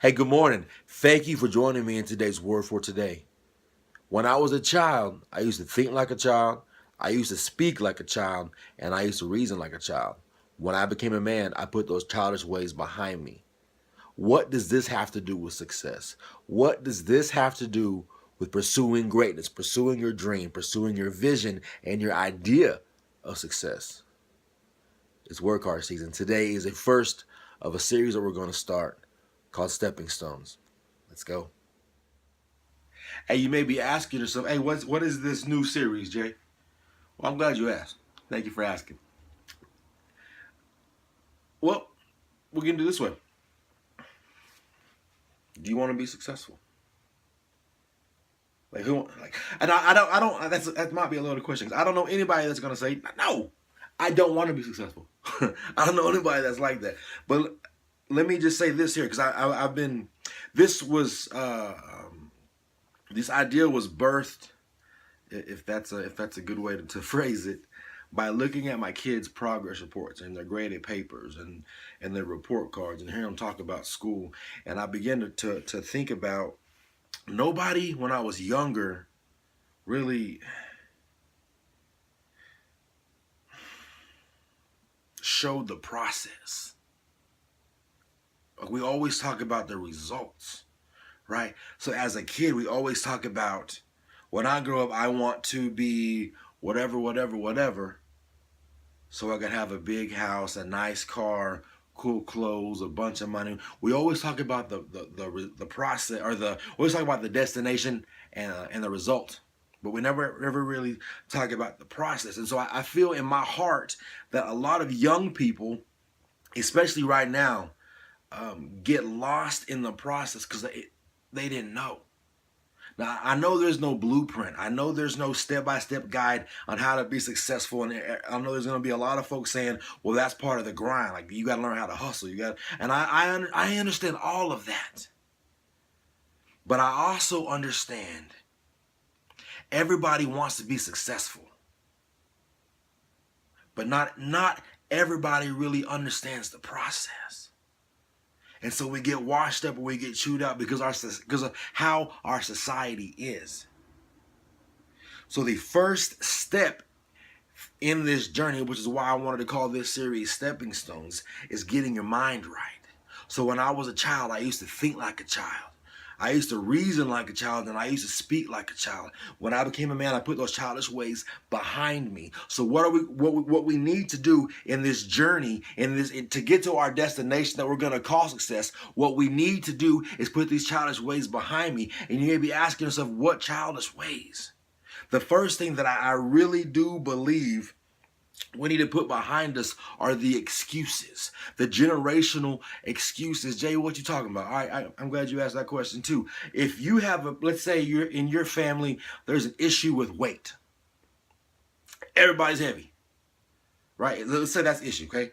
Hey, good morning. Thank you for joining me in today's Word for Today. When I was a child, I used to think like a child, I used to speak like a child, and I used to reason like a child. When I became a man, I put those childish ways behind me. What does this have to do with success? What does this have to do with pursuing greatness, pursuing your dream, pursuing your vision, and your idea of success? It's work hard season. Today is the first of a series that we're going to start called Stepping Stones. Let's go. Hey, you may be asking yourself, hey, what is this new series, Jay? Well, I'm glad you asked. Thank you for asking. Well, we're gonna do this way. Do you want to be successful? Like who? Like, and I don't. That might be a loaded question. 'Cause I don't know anybody that's gonna say no. I don't want to be successful. I don't know anybody that's like that. But let me just say this here, because I've been. This was this idea was birthed, if that's a good way to phrase it, by looking at my kids' progress reports and their graded papers and their report cards and hearing them talk about school. And I began to think about nobody when I was younger really showed the process. Like, we always talk about the results, right? So as a kid, we always talk about when I grow up, I want to be whatever, whatever, whatever. So I could have a big house, a nice car, cool clothes, a bunch of money. We always talk about the process, or we always talk about the destination and the result, but we never really talk about the process. And so I feel in my heart that a lot of young people, especially right now, get lost in the process because they didn't know. Now, I know there's no blueprint. I know there's no step-by-step guide on how to be successful. And I know there's going to be a lot of folks saying, well, that's part of the grind. Like, you got to learn how to hustle. And I understand all of that. But I also understand everybody wants to be successful. But not everybody really understands the process. And so we get washed up and we get chewed out because of how our society is. So the first step in this journey, which is why I wanted to call this series Stepping Stones, is getting your mind right. So when I was a child, I used to think like a child. I used to reason like a child, and I used to speak like a child. When I became a man, I put those childish ways behind me. So what we need to do in this journey, to get to our destination that we're going to call success, what we need to do is put these childish ways behind me. And you may be asking yourself, what childish ways? The first thing that I really do believe we need to put behind us are the excuses, the generational excuses. Jay, what you talking about? All right, I'm glad you asked that question too. If you have let's say you're in your family, there's an issue with weight. Everybody's heavy, right? Let's say that's the issue, okay?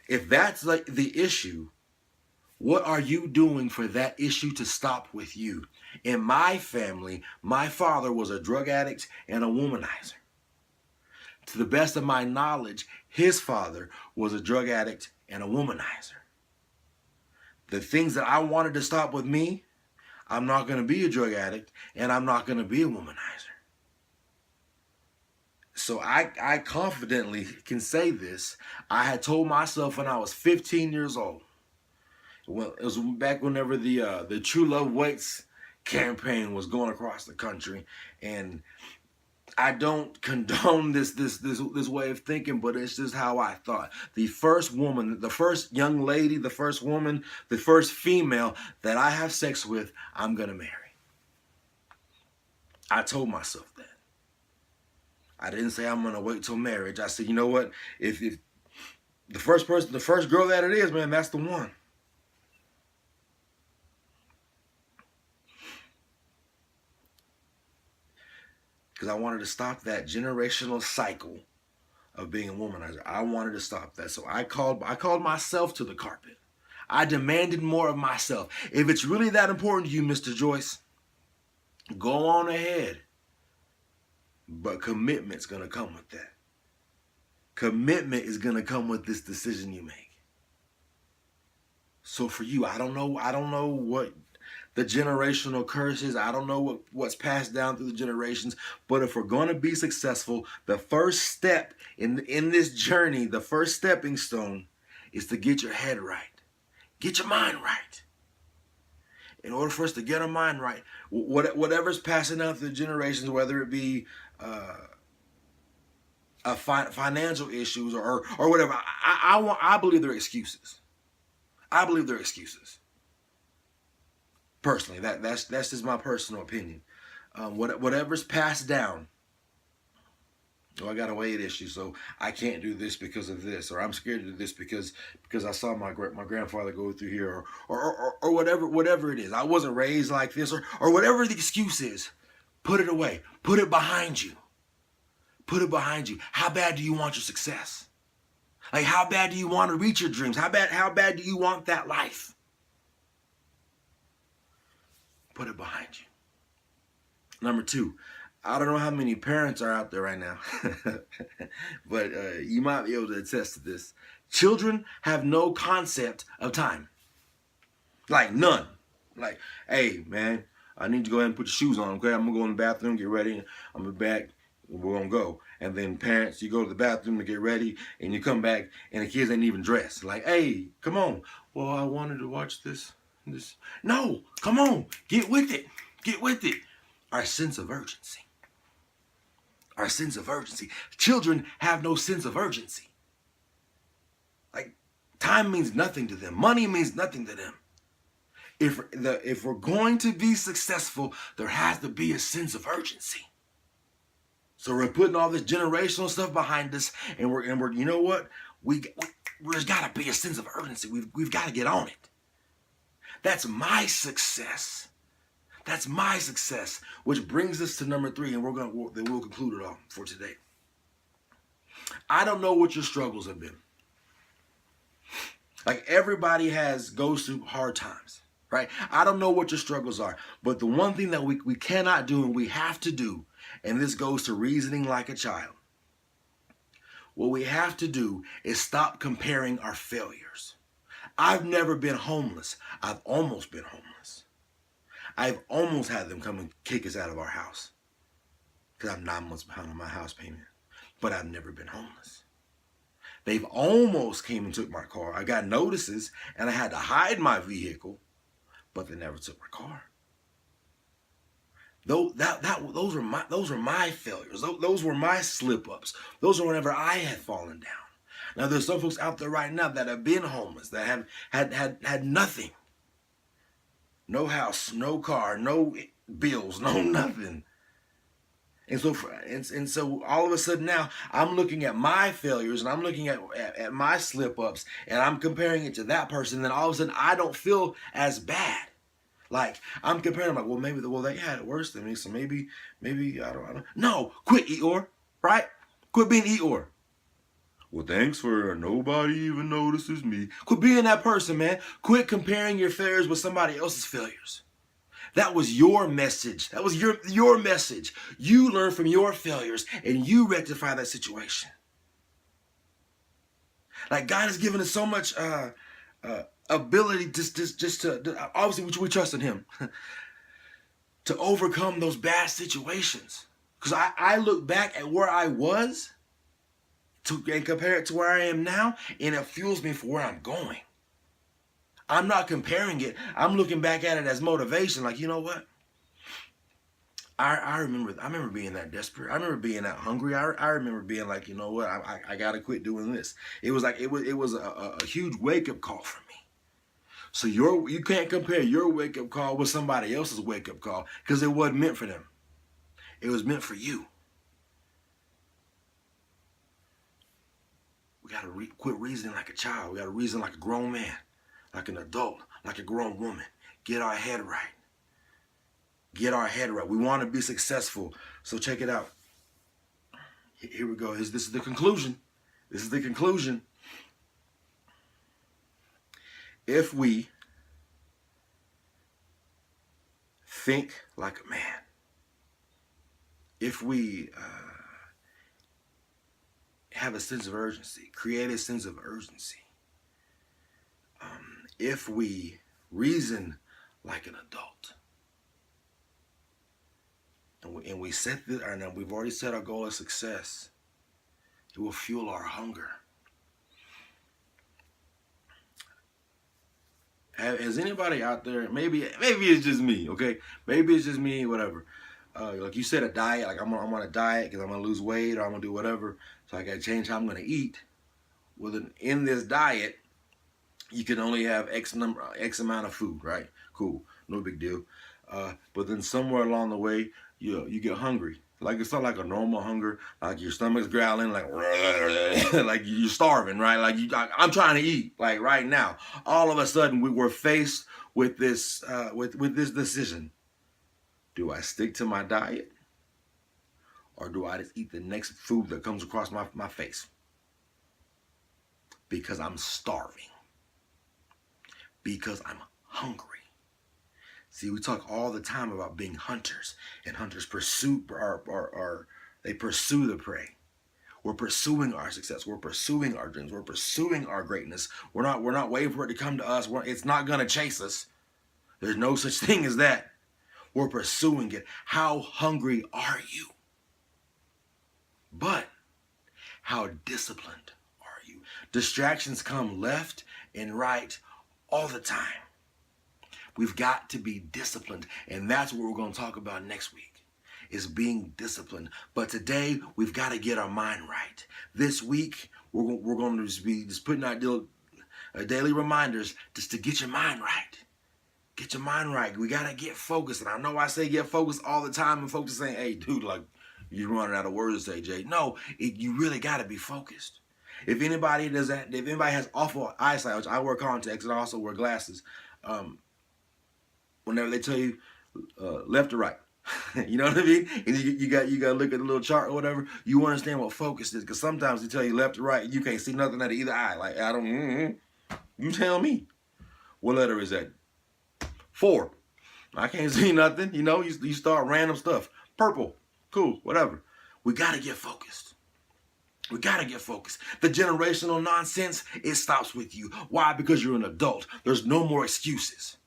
If that's like the issue, what are you doing for that issue to stop with you? In my family, my father was a drug addict and a womanizer. To the best of my knowledge, his father was a drug addict and a womanizer. The things that I wanted to stop with me, I'm not going to be a drug addict and I'm not going to be a womanizer. So I confidently can say this. I had told myself when I was 15 years old. Well, it was back whenever the True Love Waits campaign was going across the country, and I don't condone this way of thinking, but it's just how I thought. The first woman, the first young lady, the first woman, the first female that I have sex with, I'm gonna marry. I told myself that. I didn't say I'm gonna wait till marriage. I said, you know what? If the first person, the first girl that it is, man, that's the one. Because I wanted to stop that generational cycle of being a womanizer. I wanted to stop that. So I called myself to the carpet. I demanded more of myself. If it's really that important to you, Mr. Joyce, go on ahead. But commitment's going to come with that. Commitment is going to come with this decision you make. So for you, I don't know what the generational curses. I don't know what's passed down through the generations. But if we're going to be successful, the first step in this journey, the first stepping stone, is to get your head right, get your mind right. In order for us to get our mind right, whatever's passing down through the generations, whether it be financial issues or whatever, I believe they're excuses. I believe they're excuses. Personally, that's just my personal opinion. Whatever's passed down. Oh, I got a weight issue, so I can't do this because of this, or I'm scared to do this because I saw my grandfather go through here, or whatever it is. I wasn't raised like this, or whatever the excuse is. Put it away. Put it behind you. Put it behind you. How bad do you want your success? Like, how bad do you want to reach your dreams? How bad do you want that life? Put it behind you. Number 2, I don't know how many parents are out there right now, but you might be able to attest to this. Children have no concept of time. Like, none. Like, hey, man, I need to go ahead and put your shoes on, okay? I'm going to go in the bathroom, get ready. I'm going to be back. We're going to go. And then parents, you go to the bathroom to get ready, and you come back, and the kids ain't even dressed. Like, hey, come on. Well, I wanted to watch this. No, come on. Get with it. Get with it. Our sense of urgency. Our sense of urgency. Children have no sense of urgency. Like, time means nothing to them. Money means nothing to them. If we're going to be successful, there has to be a sense of urgency. So we're putting all this generational stuff behind us, and we're you know what? There's got to be a sense of urgency. We've got to get on it. That's my success. That's my success, which brings us to number 3, and we'll conclude it all for today. I don't know what your struggles have been. Like, everybody goes through hard times, right? I don't know what your struggles are, but the one thing that we cannot do and we have to do, and this goes to reasoning like a child, what we have to do is stop comparing our failures. I've never been homeless. I've almost been homeless. I've almost had them come and kick us out of our house because I'm 9 months behind on my house payment. But I've never been homeless. They've almost came and took my car. I got notices and I had to hide my vehicle, but they never took my car. Those were my failures. Those were my slip-ups. Those were whenever I had fallen down. Now, there's some folks out there right now that have been homeless, that have had nothing. No house, no car, no bills, no nothing. And so all of a sudden now I'm looking at my failures and I'm looking at my slip-ups and I'm comparing it to that person. And then all of a sudden I don't feel as bad. Like, I'm comparing, like, well, they had it worse than me, so maybe I don't. No, quit, Eeyore, right? Quit being Eeyore. Well, thanks for nobody even notices me. Quit being that person, man. Quit comparing your failures with somebody else's failures. That was your message. That was your message. You learn from your failures and you rectify that situation. Like, God has given us so much ability just to obviously we trust in Him to overcome those bad situations. Because I look back at where I was and compare it to where I am now, and it fuels me for where I'm going. I'm not comparing it. I'm looking back at it as motivation. Like, you know what? I remember being that desperate. I remember being that hungry. I remember being like, you know what? I gotta quit doing this. It was like it was a huge wake up call for me. So you can't compare your wake up call with somebody else's wake up call because it wasn't meant for them. It was meant for you. We gotta quit reasoning like a child. We gotta reason like a grown man, like an adult, like a grown woman. Get our head right. Get our head right. We want to be successful. So check it out. Here we go. This is the conclusion. This is the conclusion. If we think like a man, if we have a sense of urgency, create a sense of urgency, if we reason like an adult, and we set this, or now we've already set our goal of success, it will fuel our hunger. Has anybody out there, maybe it's just me, okay? Maybe it's just me, whatever. Like you said, a diet, like I'm on a diet because I'm gonna lose weight or I'm gonna do whatever, so I gotta change how I'm gonna eat. Well, in this diet, you can only have X amount of food, right? Cool, no big deal. But then somewhere along the way, you get hungry. Like it's not like a normal hunger, like your stomach's growling, like like you're starving, right? Like I'm trying to eat, like right now. All of a sudden, we were faced with this with this decision: do I stick to my diet, or do I just eat the next food that comes across my face? Because I'm starving. Because I'm hungry. See, we talk all the time about being hunters, and hunters pursue they pursue the prey. We're pursuing our success. We're pursuing our dreams. We're pursuing our greatness. We're not waiting for it to come to us. It's not gonna chase us. There's no such thing as that. We're pursuing it. How hungry are you? But how disciplined are you? Distractions come left and right all the time. We've got to be disciplined, and that's what we're going to talk about next week, is being disciplined. But today, we've got to get our mind right. This week, we're going to be putting out daily reminders just to get your mind right. Get your mind right. We got to get focused. And I know I say get focused all the time, and folks are saying, hey, dude, like, you're running out of words to say, Jay. No, you really got to be focused. If anybody does that, if anybody has awful eyesight, which I wear contacts and I also wear glasses, whenever they tell you left or right, you know what I mean? And you got to look at the little chart or whatever. You understand what focus is, because sometimes they tell you left or right, and you can't see nothing out of either eye. Like I don't. You tell me. What letter is that? 4. I can't see nothing. You know, you start random stuff. Purple. Cool. Whatever. We got to get focused. We got to get focused. The generational nonsense, it stops with you. Why? Because you're an adult. There's no more excuses.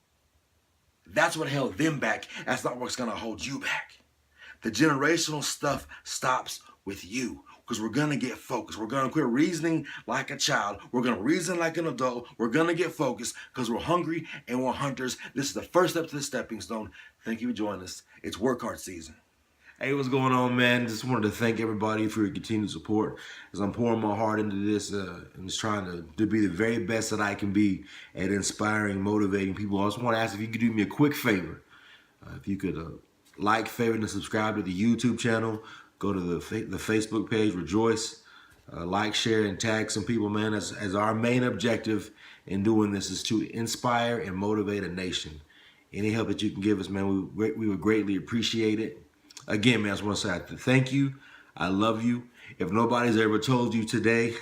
That's what held them back. That's not what's going to hold you back. The generational stuff stops with you, because we're going to get focused. We're going to quit reasoning like a child. We're going to reason like an adult. We're going to get focused because we're hungry and we're hunters. This is the first step to the stepping stone. Thank you for joining us. It's work hard season. Hey, what's going on, man? Just wanted to thank everybody for your continued support as I'm pouring my heart into this and just trying to be the very best that I can be at inspiring, motivating people. I also want to ask if you could do me a quick favor. If you could like, favorite, and subscribe to the YouTube channel. Go to the Facebook page, Rejoice. Like, share, and tag some people, man. As our main objective in doing this is to inspire and motivate a nation. Any help that you can give us, man, we would greatly appreciate it. Again, man, I just want to say thank you. I love you. If nobody's ever told you today,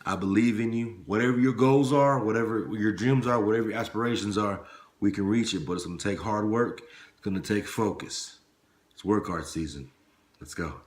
I believe in you. Whatever your goals are, whatever your dreams are, whatever your aspirations are, we can reach it. But it's going to take hard work. It's going to take focus. It's work hard season. Let's go.